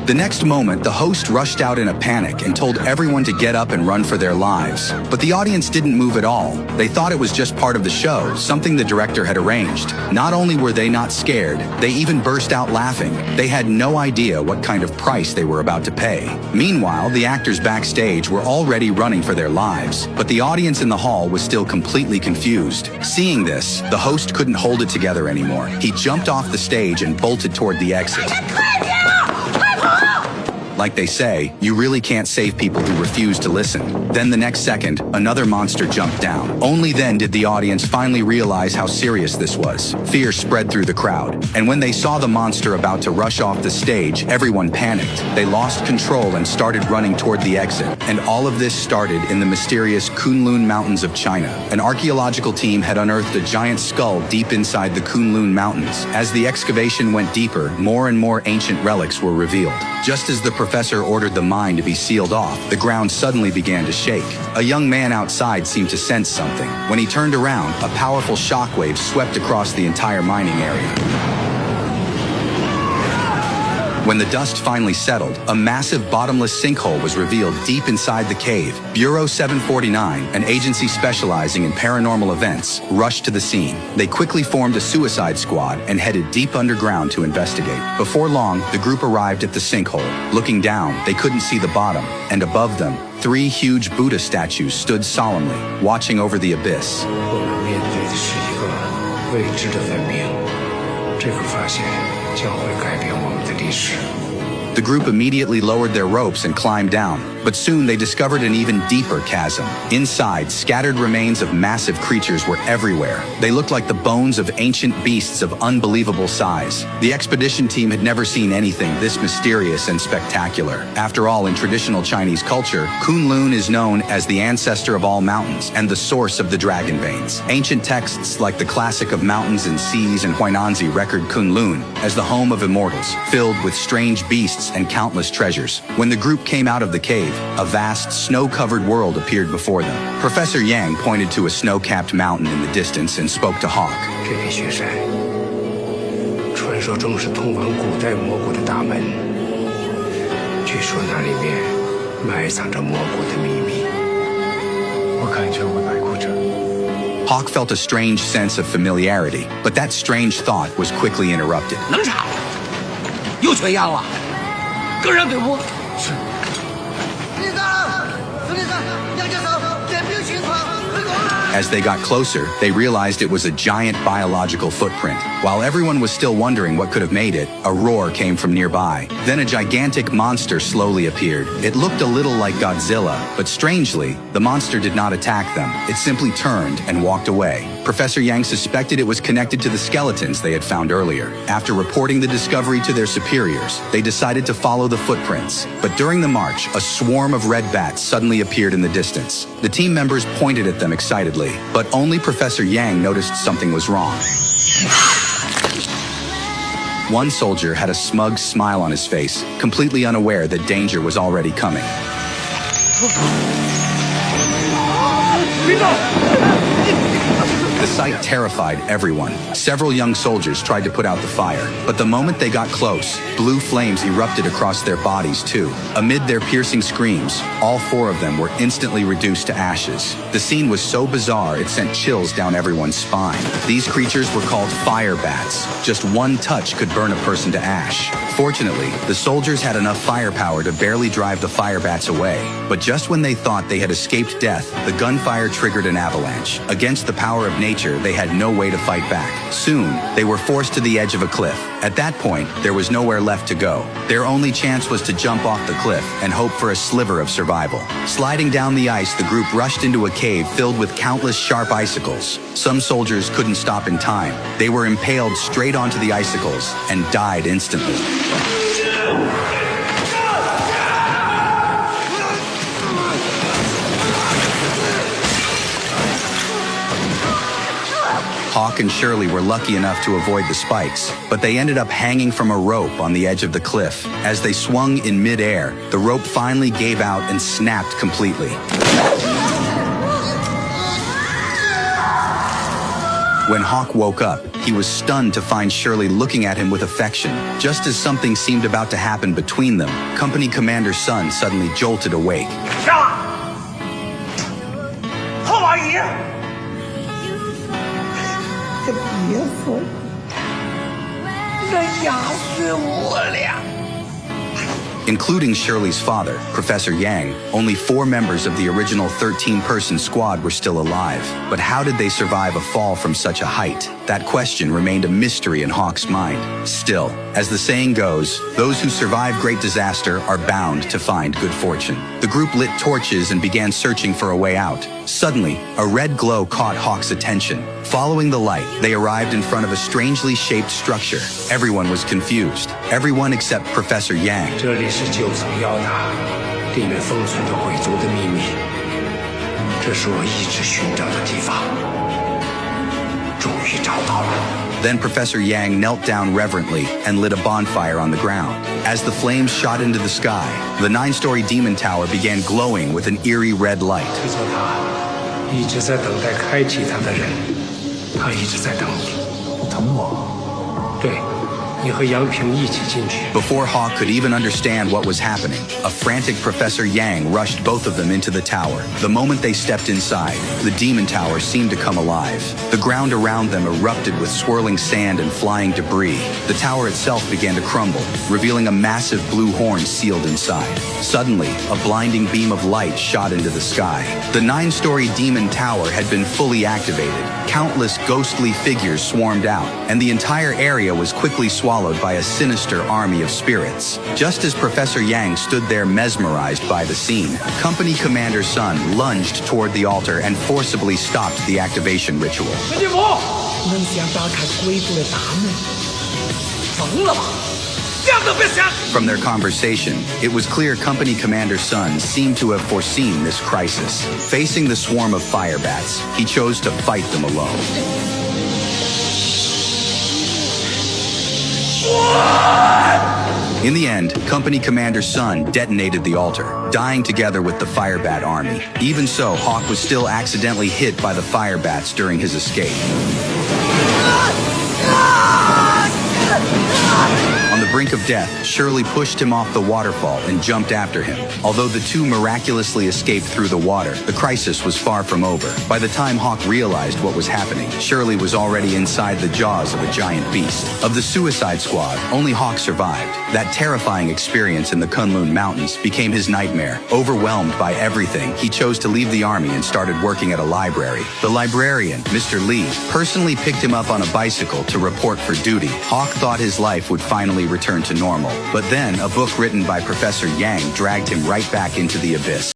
The next moment, the host rushed out in a panic and told everyone to get up and run for their lives. But the audience didn't move at all. They thought it was just part of the show, something the director had arranged. Not only were they not scared, they even burst out laughing. They had no idea what kind of price they were about to pay. Meanwhile, the actors backstage were already running for their lives, but the audience in the hall was still completely confused. Seeing this, the host couldn't hold it together anymore. He jumped off the stage and bolted toward the exit. Like they say, you really can't save people who refuse to listen. Then the next second, another monster jumped down. Only then did the audience finally realize how serious this was. Fear spread through the crowd, and when they saw the monster about to rush off the stage, everyone panicked. They lost control and started running toward the exit. And all of this started in the mysterious Kunlun Mountains of China. An archaeological team had unearthed a giant skull deep inside the Kunlun Mountains. As the excavation went deeper, more and more ancient relics were revealed. Just as the professor ordered the mine to be sealed off, the ground suddenly began to shake. A young man outside seemed to sense something. When he turned around, a powerful shockwave swept across the entire mining area. When the dust finally settled, a massive bottomless sinkhole was revealed deep inside the cave. Bureau 749, an agency specializing in paranormal events, rushed to the scene. They quickly formed a suicide squad and headed deep underground to investigate. Before long, the group arrived at the sinkhole. Looking down, they couldn't see the bottom, and above them, 3 huge Buddha statues stood solemnly, watching over the abyss. 我们面对的是一个未知的文明，这个发现将会改变我们的历史。 The group immediately lowered their ropes and climbed down, but soon they discovered an even deeper chasm. Inside, scattered remains of massive creatures were everywhere. They looked like the bones of ancient beasts of unbelievable size. The expedition team had never seen anything this mysterious and spectacular. After all, in traditional Chinese culture, Kunlun is known as the ancestor of all mountains and the source of the dragon veins. Ancient texts like the Classic of Mountains and Seas and Huainanzi record Kunlun as the home of immortals, filled with strange beasts and countless treasures. When the group came out of the cave, a vast, snow-covered world appeared before them. Professor Yang pointed to a snow-capped mountain in the distance and spoke to Hawk. 这片雪山，传说中是通往古代魔国的大门。据说那里面埋藏着魔国的秘密。我感觉我来过这。 Hawk felt a strange sense of familiarity, but that strange thought was quickly interrupted. 能查，又缺氧了。 个人给我是。李大人，孙李三，杨教授，点评情况，汇总。 As they got closer, they realized it was a giant biological footprint. While everyone was still wondering what could have made it, a roar came from nearby. Then a gigantic monster slowly appeared. It looked a little like Godzilla, but strangely, the monster did not attack them. It simply turned and walked away. Professor Yang suspected it was connected to the skeletons they had found earlier. After reporting the discovery to their superiors, they decided to follow the footprints. But during the march, a swarm of red bats suddenly appeared in the distance. The team members pointed at them excitedly, but only Professor Yang noticed something was wrong. One soldier had a smug smile on his face, completely unaware that danger was already coming. The sight terrified everyone. Several young soldiers tried to put out the fire, but the moment they got close, blue flames erupted across their bodies too. Amid their piercing screams, all 4 of them were instantly reduced to ashes. The scene was so bizarre it sent chills down everyone's spine. These creatures were called fire bats. Just one touch could burn a person to ash. Fortunately, the soldiers had enough firepower to barely drive the fire bats away. But just when they thought they had escaped death, the gunfire triggered an avalanche. Against the power of nature, they had no way to fight back. Soon, they were forced to the edge of a cliff. At that point, there was nowhere left to go. Their only chance was to jump off the cliff and hope for a sliver of survival. Sliding down the ice, the group rushed into a cave filled with countless sharp icicles. Some soldiers couldn't stop in time. They were impaled straight onto the icicles and died instantly. Hawk and Shirley were lucky enough to avoid the spikes, but they ended up hanging from a rope on the edge of the cliff. As they swung in midair, the rope finally gave out and snapped completely. When Hawk woke up, he was stunned to find Shirley looking at him with affection. Just as something seemed about to happen between them, Company Commander's son suddenly jolted awake. 上！郝王爷，别说，人家是我了。 Including Shirley's father, Professor Yang, only 4 members of the original 13-person squad were still alive. But how did they survive a fall from such a height? That question remained a mystery in Hawk's mind. Still, as the saying goes, those who survive great disaster are bound to find good fortune. The group lit torches and began searching for a way out. Suddenly, a red glow caught Hawk's attention. Following the light, they arrived in front of a strangely shaped structure. Everyone was confused. Everyone except Professor Yang. 这里是9层要道，里面封存着鬼族的秘密。这是我一直寻找的地方，终于找到了。 Then Professor Yang knelt down reverently and lit a bonfire on the ground. As the flames shot into the sky, the 9-story demon tower began glowing with an eerie red light. 这座塔一直在等待开启它的人，他一直在等你。等我？对，你和杨平一起进去。 Before Hawk could even understand what was happening, a frantic Professor Yang rushed both of them into the tower. The moment they stepped inside, the demon tower seemed to come alive. The ground around them erupted with swirling sand and flying debris. The tower itself began to crumble, revealing a massive blue horn sealed inside. Suddenly, a blinding beam of light shot into the sky. The 9-story demon tower had been fully activated. Countless ghostly figures swarmed out, and the entire area was quickly swallowed by a sinister army of spirits. Just as Professor Yang stood there mesmerized by the scene, Company Commander's son lunged toward the altar and forcibly stopped the activation ritual. 陈继福，能想打开鬼族的大门？疯了吧？想都别想！ From their conversation, it was clear Company Commander's son seemed to have foreseen this crisis. Facing the swarm of fire bats, he chose to fight them alone. In the end, Company Commander's son detonated the altar, dying together with the Firebat army. Even so, Hawk was still accidentally hit by the Firebats during his escape. On the brink of death, Shirley pushed him off the waterfall and jumped after him. Although the two miraculously escaped through the water, the crisis was far from over. By the time Hawk realized what was happening, Shirley was already inside the jaws of a giant beast. Of the Suicide Squad, only Hawk survived. That terrifying experience in the Kunlun Mountains became his nightmare. Overwhelmed by everything, he chose to leave the army and started working at a library. The librarian, Mr. Lee, personally picked him up on a bicycle to report for duty. Hawk thought his life would finally return to normal. But then, a book written by Professor Yang dragged him right back into the abyss.